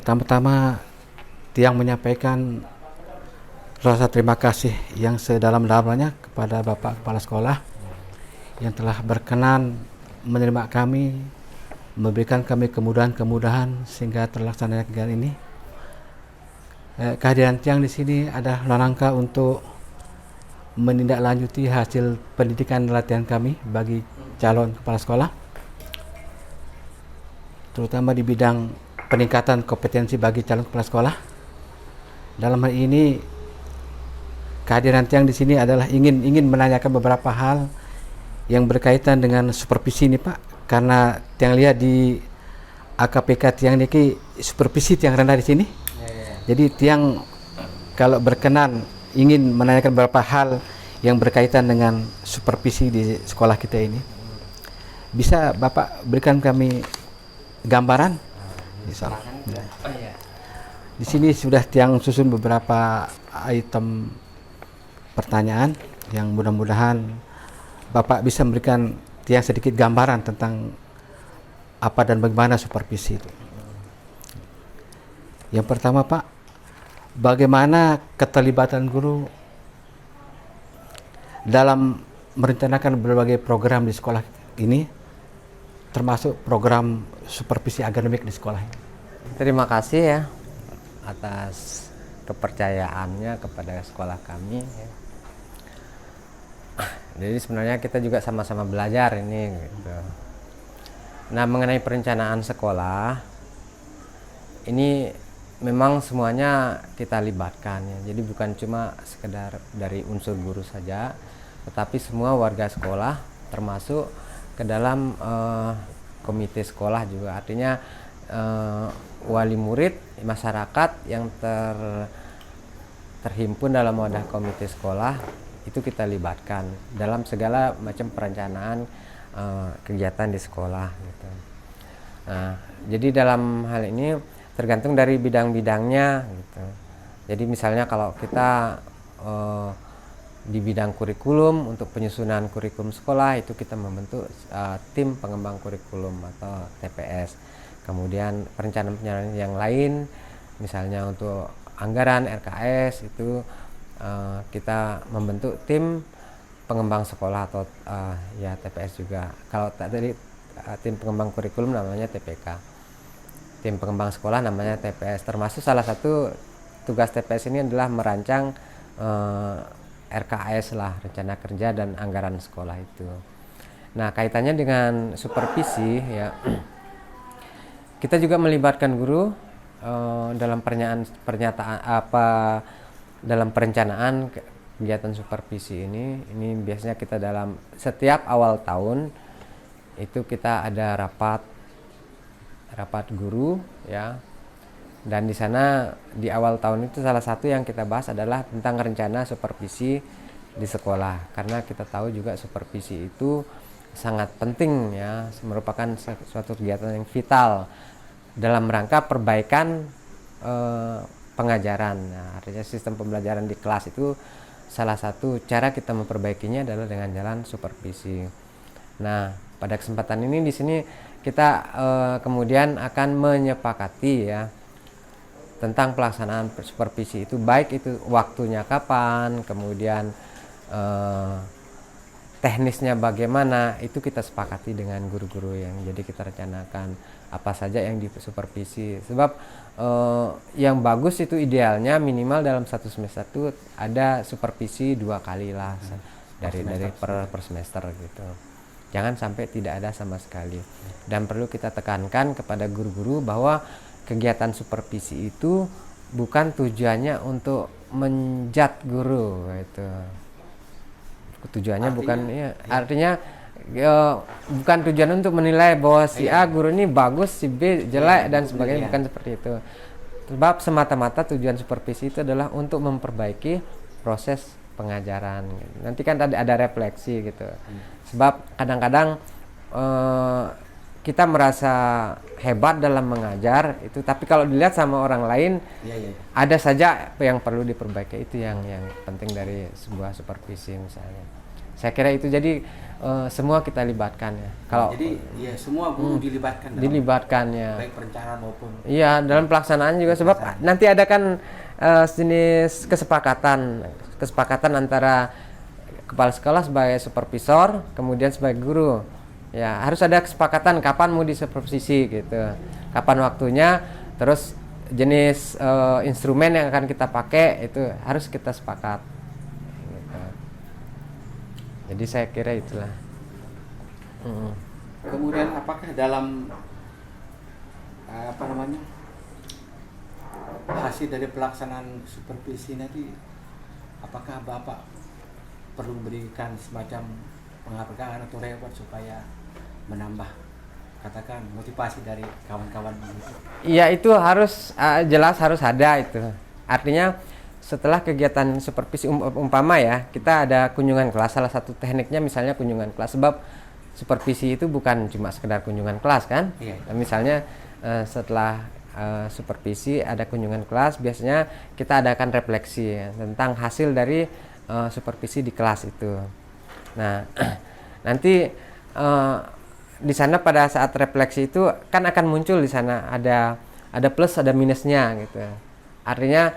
Pertama-tama Tiang menyampaikan rasa terima kasih yang sedalam-dalamnya kepada Bapak Kepala Sekolah yang telah berkenan menerima kami, memberikan kami kemudahan-kemudahan sehingga terlaksananya kegiatan ini. Kehadiran Tiang di sini adalah rangka untuk menindaklanjuti hasil pendidikan latihan kami bagi calon kepala sekolah, terutama di bidang peningkatan kompetensi bagi calon kepala sekolah. Dalam hal ini, kehadiran Tiang di sini adalah ingin menanyakan beberapa hal yang berkaitan dengan supervisi ini, Pak, karena Tiang lihat di AKPK Tiang ini supervisi Tiang rendah di sini. Jadi Tiang kalau berkenan ingin menanyakan beberapa hal yang berkaitan dengan supervisi di sekolah kita ini. Bisa Bapak berikan kami gambaran? Bisa. Di sini sudah Tiang susun beberapa item pertanyaan yang mudah-mudahan Bapak bisa memberikan Tiang sedikit gambaran tentang apa dan bagaimana supervisi itu. Yang pertama, Pak, bagaimana keterlibatan guru dalam merencanakan berbagai program di sekolah ini, termasuk program supervisi akademik di sekolah ini? Terima kasih ya atas kepercayaannya kepada sekolah kami ya. Jadi sebenarnya kita juga sama-sama belajar ini gitu. Nah, mengenai perencanaan sekolah ini memang semuanya kita libatkan ya. Jadi bukan cuma sekedar dari unsur guru saja, tetapi semua warga sekolah termasuk ke dalam komite sekolah juga. Artinya wali murid, masyarakat yang terhimpun dalam wadah komite sekolah itu kita libatkan dalam segala macam perencanaan kegiatan di sekolah gitu. Nah, jadi dalam hal ini tergantung dari bidang-bidangnya gitu. Jadi misalnya kalau kita di bidang kurikulum, untuk penyusunan kurikulum sekolah itu kita membentuk tim pengembang kurikulum atau TPS. Kemudian perencanaan yang lain, misalnya untuk anggaran RKS itu kita membentuk tim pengembang sekolah atau ya TPS juga. Kalau tadi tim pengembang kurikulum namanya TPK. Tim pengembang sekolah namanya TPS. Termasuk salah satu tugas TPS ini adalah merancang RKS lah, rencana kerja dan anggaran sekolah itu. Nah, kaitannya dengan supervisi ya. Kita juga melibatkan guru dalam dalam perencanaan kegiatan supervisi ini. Ini biasanya kita dalam setiap awal tahun itu kita ada rapat guru ya. Dan di sana di awal tahun itu salah satu yang kita bahas adalah tentang rencana supervisi di sekolah, karena kita tahu juga supervisi itu sangat penting ya, merupakan suatu kegiatan yang vital dalam rangka perbaikan pengajaran. Nah, artinya sistem pembelajaran di kelas itu salah satu cara kita memperbaikinya adalah dengan jalan supervisi. Nah, pada kesempatan ini di sini kita kemudian akan menyepakati ya tentang pelaksanaan supervisi itu, baik itu waktunya kapan, kemudian teknisnya bagaimana, itu kita sepakati dengan guru-guru yang jadi kita rencanakan apa saja yang disupervisi. Sebab yang bagus itu idealnya minimal dalam satu semester itu ada supervisi 2 kali lah dari per semester gitu. Jangan sampai tidak ada sama sekali. Dan perlu kita tekankan kepada guru-guru bahwa kegiatan supervisi itu bukan tujuannya untuk menjat guru gitu. Tujuannya artinya bukan tujuan untuk menilai bahwa si A guru ini bagus, si B jelek dan sebagainya, bukan seperti itu. Sebab semata-mata tujuan supervisi itu adalah untuk memperbaiki proses pengajaran. Nanti kan ada refleksi gitu. Sebab kadang-kadang kita merasa hebat dalam mengajar itu, tapi kalau dilihat sama orang lain ada saja yang perlu diperbaiki. Itu yang penting dari sebuah supervisi misalnya. Saya kira itu, jadi semua kita libatkan ya. Kalau jadi ya semua guru dilibatkan ya. Baik perencanaan maupun iya dalam pelaksanaan juga, sebab nanti ada kan jenis kesepakatan antara kepala sekolah sebagai supervisor, kemudian sebagai guru. Ya, harus ada kesepakatan kapan mau disupervisi gitu. Kapan waktunya, terus jenis instrumen yang akan kita pakai itu harus kita sepakat. Gitu. Jadi saya kira itulah. Kemudian apakah dalam hasil dari pelaksanaan supervisi nanti, apakah Bapak perlu memberikan semacam penghargaan atau reward supaya menambah katakan motivasi dari kawan-kawan itu? Iya, itu harus jelas harus ada itu. Artinya setelah kegiatan supervisi umpama ya, kita ada kunjungan kelas, salah satu tekniknya misalnya kunjungan kelas, sebab supervisi itu bukan cuma sekedar kunjungan kelas kan. Iya. Misalnya setelah supervisi ada kunjungan kelas, biasanya kita adakan refleksi ya, tentang hasil dari supervisi di kelas itu. Nah, nanti di sana pada saat refleksi itu kan akan muncul di sana ada plus ada minusnya gitu. Artinya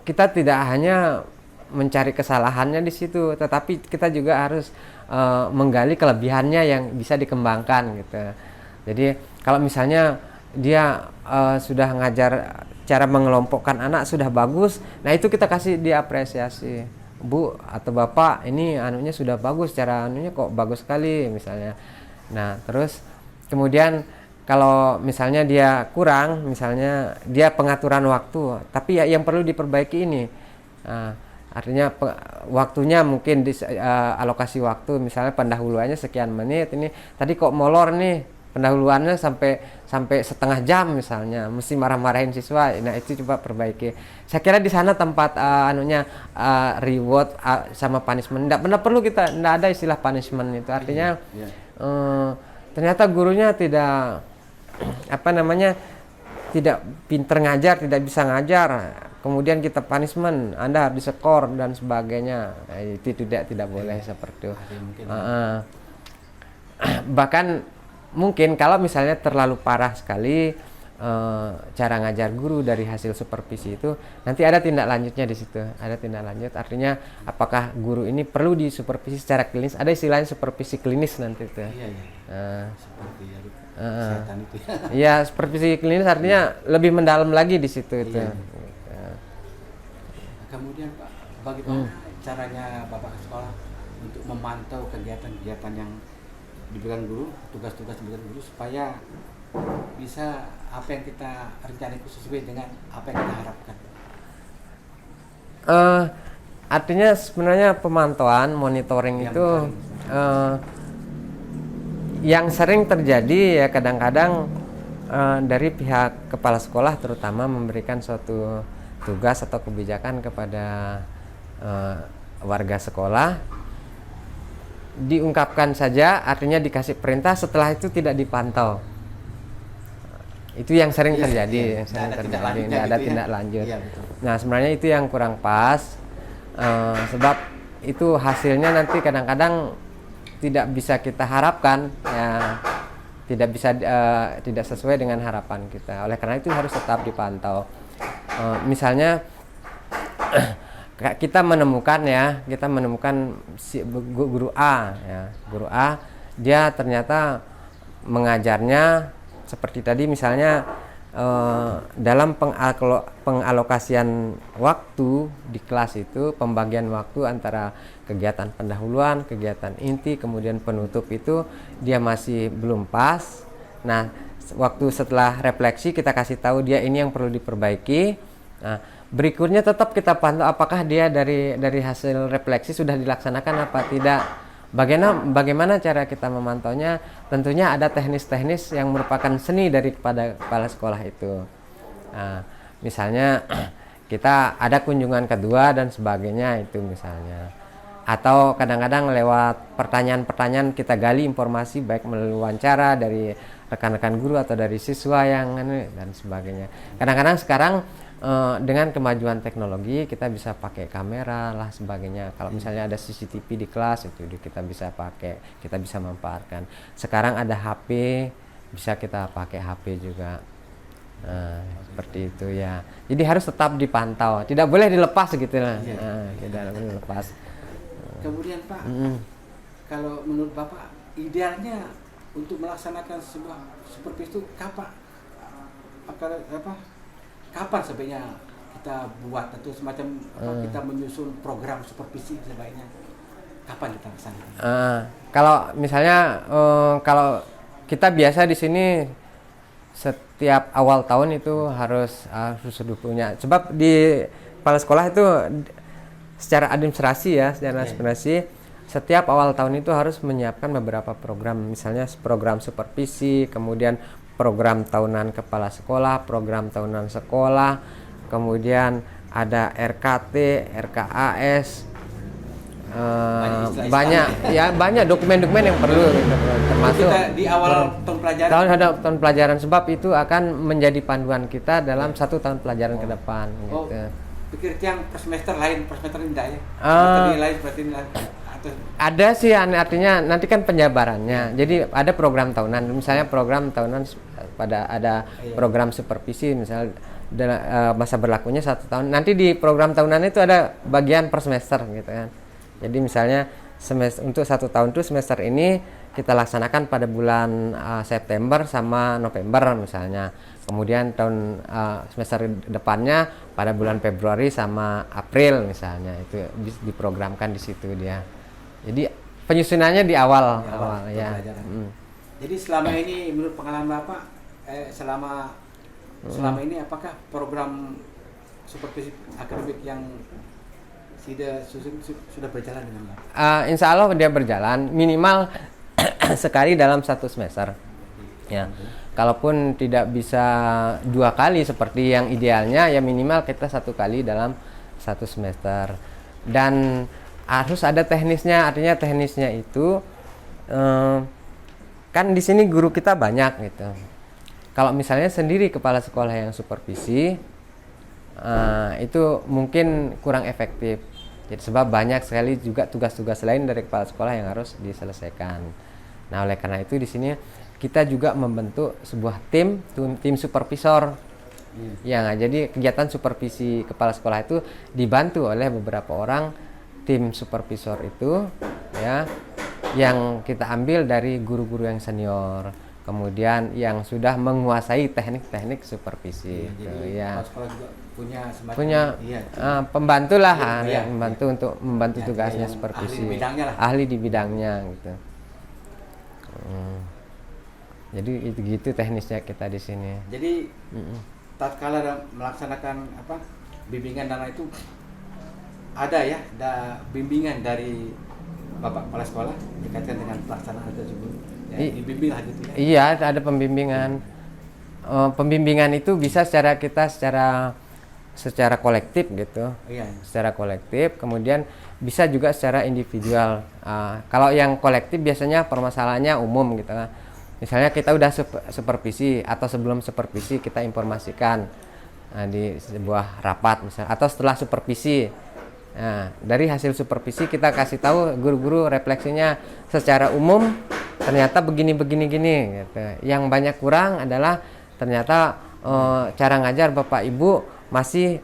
kita tidak hanya mencari kesalahannya di situ, tetapi kita juga harus menggali kelebihannya yang bisa dikembangkan gitu. Jadi kalau misalnya dia sudah ngajar cara mengelompokkan anak sudah bagus, nah itu kita kasih diapresiasi. Bu atau Bapak, ini anunya sudah bagus, cara anunya kok bagus sekali misalnya. Nah, terus kemudian kalau misalnya dia kurang, misalnya dia pengaturan waktu, tapi ya yang perlu diperbaiki ini. Nah, artinya waktunya mungkin alokasi waktu, misalnya pendahuluannya sekian menit, ini tadi kok molor nih pendahuluannya sampai setengah jam misalnya, mesti marah-marahin siswa. Nah, itu coba perbaiki. Saya kira di sana tempat reward sama punishment. Nggak perlu kita, nggak ada istilah punishment itu. Artinya ternyata gurunya tidak tidak pinter ngajar, tidak bisa ngajar, kemudian kita punishment, Anda harus diskor dan sebagainya. Nah, itu tidak boleh seperti itu. Bahkan mungkin kalau misalnya terlalu parah sekali cara ngajar guru dari hasil supervisi itu, nanti ada tindak lanjutnya di situ. Ada tindak lanjut, artinya apakah guru ini perlu disupervisi secara klinis. Ada istilahnya supervisi klinis nanti itu. Seperti kesehatan itu. Iya, supervisi klinis artinya lebih mendalam lagi di situ itu. Kemudian Pak, bagaimana caranya Bapak ke sekolah untuk memantau kegiatan-kegiatan yang diberikan guru, tugas-tugas diberikan guru, supaya bisa apa yang kita rencanakan sesuai dengan apa yang kita harapkan? Artinya sebenarnya pemantauan, monitoring yang itu yang sering terjadi ya, kadang-kadang dari pihak kepala sekolah terutama memberikan suatu tugas atau kebijakan kepada warga sekolah, diungkapkan saja, artinya dikasih perintah, setelah itu tidak dipantau. Itu yang sering terjadi, tidak ada tindak lanjut. Nah, sebenarnya itu yang kurang pas, sebab itu hasilnya nanti kadang-kadang tidak bisa kita harapkan, ya, tidak sesuai dengan harapan kita. Oleh karena itu harus tetap dipantau. Misalnya kita menemukan si guru A, ya, guru A, dia ternyata mengajarnya seperti tadi misalnya dalam pengalokasian waktu di kelas itu, pembagian waktu antara kegiatan pendahuluan, kegiatan inti, kemudian penutup itu dia masih belum pas. Nah, waktu setelah refleksi kita kasih tahu dia ini yang perlu diperbaiki. Nah, berikutnya tetap kita pantau apakah dia dari hasil refleksi sudah dilaksanakan apa tidak. Bagaimana cara kita memantaunya? Tentunya ada teknis-teknis yang merupakan seni dari kepada kepala sekolah itu. Nah, misalnya kita ada kunjungan kedua dan sebagainya itu misalnya. atau kadang-kadang lewat pertanyaan-pertanyaan kita gali informasi baik melalui wawancara dari rekan-rekan guru atau dari siswa yang dan sebagainya. Kadang-kadang sekarang dengan kemajuan teknologi kita bisa pakai kamera lah sebagainya. Kalau misalnya ada CCTV di kelas itu kita bisa pakai, kita bisa manfaatkan. Sekarang ada HP, bisa kita pakai HP juga. Seperti itu ya. Jadi harus tetap dipantau, tidak boleh dilepas gitu lah. Tidak boleh dilepas. Kemudian Pak, kalau menurut Bapak idealnya untuk melaksanakan sebuah supervisi itu kapan? Kapan sebaiknya kita buat atau semacam kita menyusun program supervisi sebaiknya kapan kita laksanakan? Kalau misalnya kalau kita biasa di sini setiap awal tahun itu harus sudah punya, sebab di kepala sekolah itu secara administrasi setiap awal tahun itu harus menyiapkan beberapa program, misalnya program supervisi, kemudian program tahunan kepala sekolah, program tahunan sekolah, kemudian ada RKT, RKAS, banyak dokumen-dokumen yang perlu termasuk kita di awal tahun pelajaran sebab itu akan menjadi panduan kita dalam satu tahun pelajaran ke depan gitu. Pikir yang per semester enggak ya? Lain berarti ada sih, artinya nanti kan penjabarannya. Jadi ada program tahunan, misalnya program tahunan ada program supervisi misalnya masa berlakunya 1 tahun. Nanti di program tahunan itu ada bagian per semester gitu kan. Jadi misalnya untuk 1 tahun itu semester ini kita laksanakan pada bulan September sama November misalnya. Kemudian tahun semester depannya pada bulan Februari sama April misalnya. Itu diprogramkan di situ dia. Jadi penyusunannya di awal ya. Jadi selama ini menurut pengalaman Bapak selama ini apakah program supervisi akademik yang sudah berjalan dengan baik? Insya Allah dia berjalan minimal sekali dalam 1 semester. Ya. Kalaupun tidak bisa 2 kali seperti yang idealnya, ya minimal kita 1 kali dalam 1 semester. Dan harus ada teknisnya, artinya teknisnya itu kan di sini guru kita banyak gitu. Kalau misalnya sendiri kepala sekolah yang supervisi, itu mungkin kurang efektif. Jadi sebab banyak sekali juga tugas-tugas lain dari kepala sekolah yang harus diselesaikan. Nah, oleh karena itu di sini kita juga membentuk sebuah tim supervisor. Ya, jadi kegiatan supervisi kepala sekolah itu dibantu oleh beberapa orang tim supervisor itu ya, yang kita ambil dari guru-guru yang senior, kemudian yang sudah menguasai teknik-teknik supervisi. Jadi sekolah juga punya pembantu lah, yang membantu untuk membantu tugasnya supervisi, ahli di bidangnya gitu. Jadi itu gitu teknisnya kita di sini. Jadi tatkala melaksanakan bimbingan dan itu ada bimbingan dari Bapak Kepala Sekolah dikaitkan dengan pelaksanaan tersebut. Dibimbing lah gitu ya. Iya, ada pembimbingan. Pembimbingan itu bisa secara kolektif gitu. Secara kolektif, kemudian bisa juga secara individual. Kalau yang kolektif biasanya permasalahannya umum gitu kan. Misalnya kita udah supervisi atau sebelum supervisi kita informasikan di sebuah rapat misalnya, atau setelah supervisi. Nah, dari hasil supervisi kita kasih tahu guru-guru refleksinya secara umum ternyata begini gitu. Yang banyak kurang adalah ternyata cara ngajar Bapak Ibu masih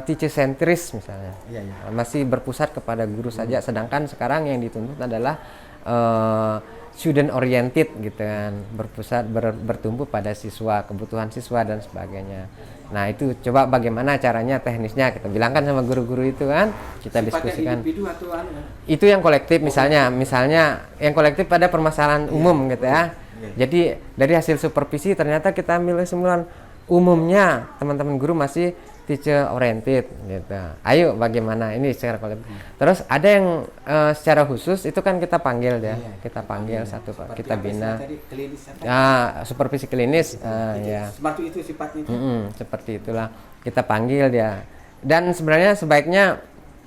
teacher centris misalnya. Masih berpusat kepada guru saja, sedangkan sekarang yang dituntut adalah student oriented gitu kan, bertumbuh pada siswa, kebutuhan siswa dan sebagainya. Nah, itu coba bagaimana caranya, teknisnya kita bilangkan sama guru-guru itu kan, kita diskusikan. Itu yang kolektif misalnya yang kolektif pada permasalahan umum gitu ya. Jadi dari hasil supervisi ternyata kita ambil kesimpulan umumnya teman-teman guru masih teacher oriented gitu. Ayo bagaimana ini secara kolektif. Terus ada yang secara khusus itu kan kita panggil ya. Kita panggil satu Pak, kita bina. Supervisi klinis ya. Seperti itu sifatnya. Seperti itulah. Kita panggil dia. Dan sebenarnya sebaiknya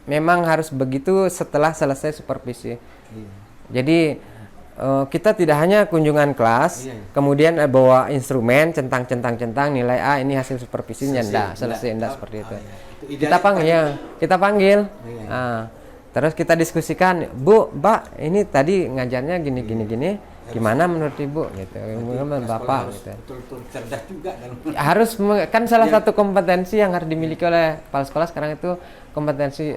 memang harus begitu setelah selesai supervisi. Iya. Jadi kita tidak hanya kunjungan kelas, Iya. kemudian bawa instrumen centang nilai A, ini hasil supervisinya, selesai enggak seperti itu. Iya. Kita panggil, Iya. terus kita diskusikan, Bu, Mbak, ini tadi ngajarnya gini, gimana menurut Ibu? Gitu, menurut Bapak, gitu. Betul-betul cerdas juga dalam Kan salah satu kompetensi yang harus dimiliki oleh kepala sekolah sekarang itu kompetensi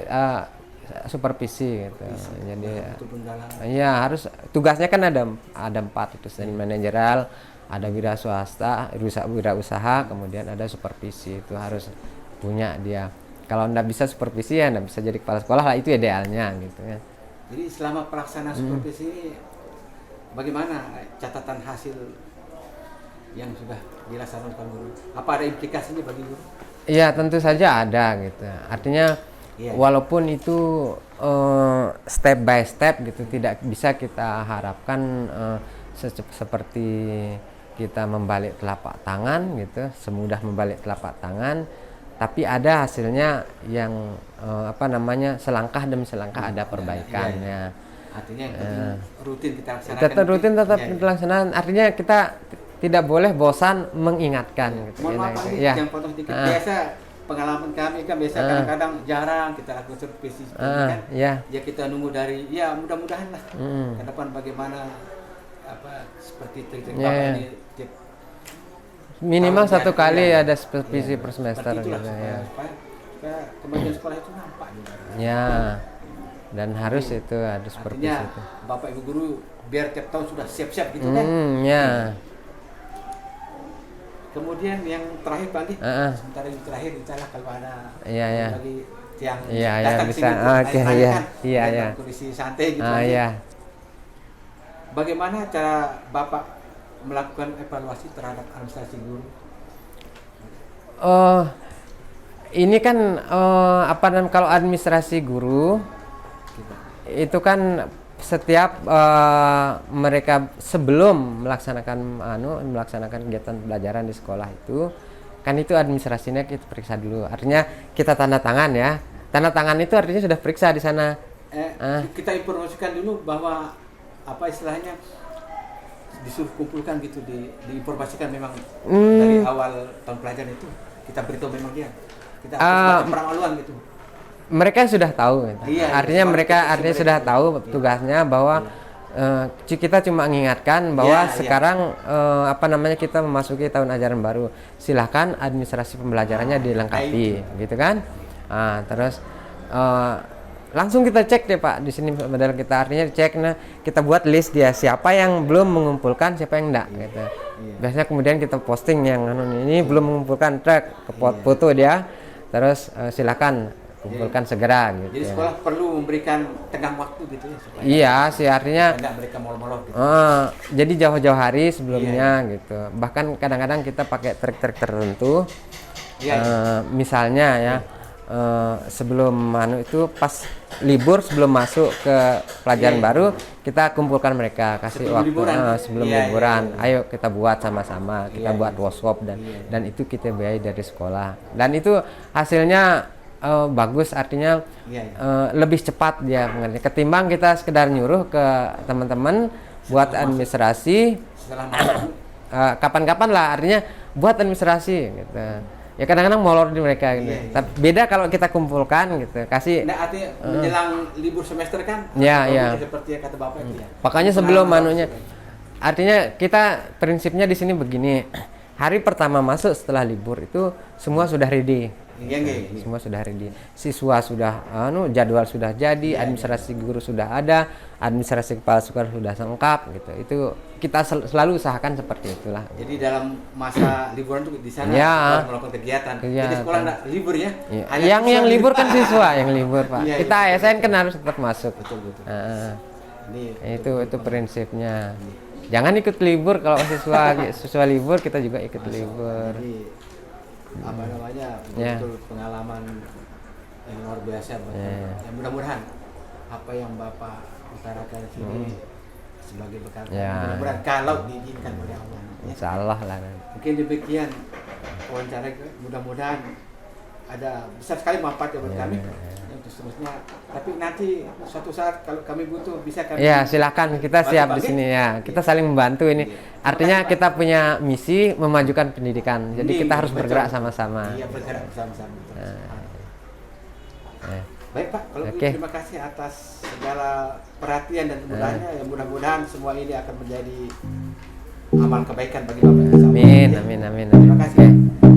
supervisi gitu. Jadi ya harus tugasnya kan ada 4 itu, selain manajerial, ada wira swasta, wirausaha, kemudian ada supervisi, itu harus punya dia. Kalau enggak bisa supervisi ya enggak bisa jadi kepala sekolah lah, itu idealnya gitu ya. Jadi selama pelaksanaan supervisi ini bagaimana catatan hasil yang sudah dilaksanakan guru? Apa ada implikasinya bagi guru? Iya, tentu saja ada gitu. Artinya walaupun itu step by step gitu, tidak bisa kita harapkan seperti kita membalik telapak tangan gitu, semudah membalik telapak tangan, tapi ada hasilnya yang selangkah demi selangkah ada perbaikannya. Artinya rutin kita laksanakan. Tetap pelaksanaan. Artinya kita tidak boleh bosan mengingatkan. Gitu. Mohon maaf Pak, yang potong sedikit. Biasa pengalaman kami kan kadang-kadang jarang kita lakukan supervisi seperti kan. Ya kita nunggu dari mudah-mudahan lah ke depan bagaimana seperti trik-trik Bapak ini minimal 1 kali ada supervisi per semester gitu ya. Supaya kemajuan sekolah itu nampak gitu. Ya. Dan harus itu ada supervisi itu. Bapak Ibu guru biar tiap tahun sudah siap-siap gitu kan. Ya. Kemudian yang terakhir Pak Andi, sementara yang terakhir insyaAllah kalau ada lagi yang datang ke sini dalam kondisi santai gitu bagaimana cara Bapak melakukan evaluasi terhadap administrasi guru? Ini kan kalau administrasi guru itu kan setiap mereka sebelum melaksanakan kegiatan pembelajaran di sekolah itu kan itu administrasinya kita periksa dulu, artinya kita tanda tangan ya, tanda tangan itu artinya sudah periksa di sana. Kita informasikan dulu bahwa istilahnya disuruh kumpulkan gitu, diinformasikan memang dari awal tahun pelajaran itu kita beritahu memang dia kita peramaluan gitu. Mereka sudah tahu, gitu. Artinya mereka sudah tahu tugasnya bahwa kita cuma mengingatkan bahwa sekarang kita memasuki tahun ajaran baru. Silahkan administrasi pembelajarannya dilengkapi, gitu kan? Terus langsung kita cek deh Pak di sini model kita, artinya cek, kita buat list dia siapa yang belum mengumpulkan, siapa yang enggak, gitu. Biasanya kemudian kita posting yang ini belum mengumpulkan, track ke foto dia, terus silakan kumpulkan segera gitu. Jadi sekolah perlu memberikan tenggang waktu gitu ya supaya iya sih, artinya enggak mereka molor-molor gitu. Jadi jauh-jauh hari sebelumnya gitu. Bahkan kadang-kadang kita pakai trik-trik tertentu. Misalnya ya sebelum itu pas libur, sebelum masuk ke pelajaran baru, kita kumpulkan mereka, kasih waktu sebelum liburan. Ayo kita buat sama-sama, kita buat workshop dan itu kita biayai dari sekolah. Dan itu hasilnya bagus, artinya lebih cepat dia mengerti ketimbang kita sekedar nyuruh ke teman-teman buat administrasi kapan-kapan lah, artinya buat administrasi gitu. Ya kadang-kadang molor di mereka gitu. Tapi beda kalau kita kumpulkan gitu, kasih. Artinya menjelang libur semester kan? Seperti yang kata Bapak itu ya. Makanya sebelum artinya kita prinsipnya di sini begini. Hari pertama masuk setelah libur itu semua sudah ready. Semua sudah ready. Siswa sudah jadwal sudah jadi, administrasi guru sudah ada, administrasi kepala sekolah sudah lengkap gitu. Itu kita selalu usahakan seperti itulah. Jadi dalam masa liburan tuh di sana melakukan kegiatan. Jadi sekolah enggak libur ya? Yang libur kan siswa yang libur, Pak. Kita ASN kan harus tetap masuk. Betul. Itu prinsipnya. Jangan ikut libur, kalau siswa libur kita juga ikut libur. Betul pengalaman yang luar biasa. Yang mudah-mudahan apa yang Bapak utarakan sini sebagai bekal. Mudah-mudahan kalau diizinkan oleh Allah. Insyaallah lah. Mungkin demikian wawancara, mudah-mudahan ada besar sekali manfaat buat kami. Yang untuk seterusnya. Tapi nanti suatu saat kalau kami butuh bisa kami. Ya, silakan, kita siap di bagi. sini ya. Kita saling membantu ini. Iya. Artinya Terima kasih, Pak. kita punya misi memajukan pendidikan. Jadi Iya, kita harus betul. bergerak sama-sama. Iya, bergerak bersama-sama. Eh, Baik Pak, kalau Oke. begitu terima kasih atas segala perhatian dan kemudahannya. Ya mudah-mudahan semua ini akan menjadi amal kebaikan bagi Bapak. Amin, amin, amin, amin. Terima kasih. Oke.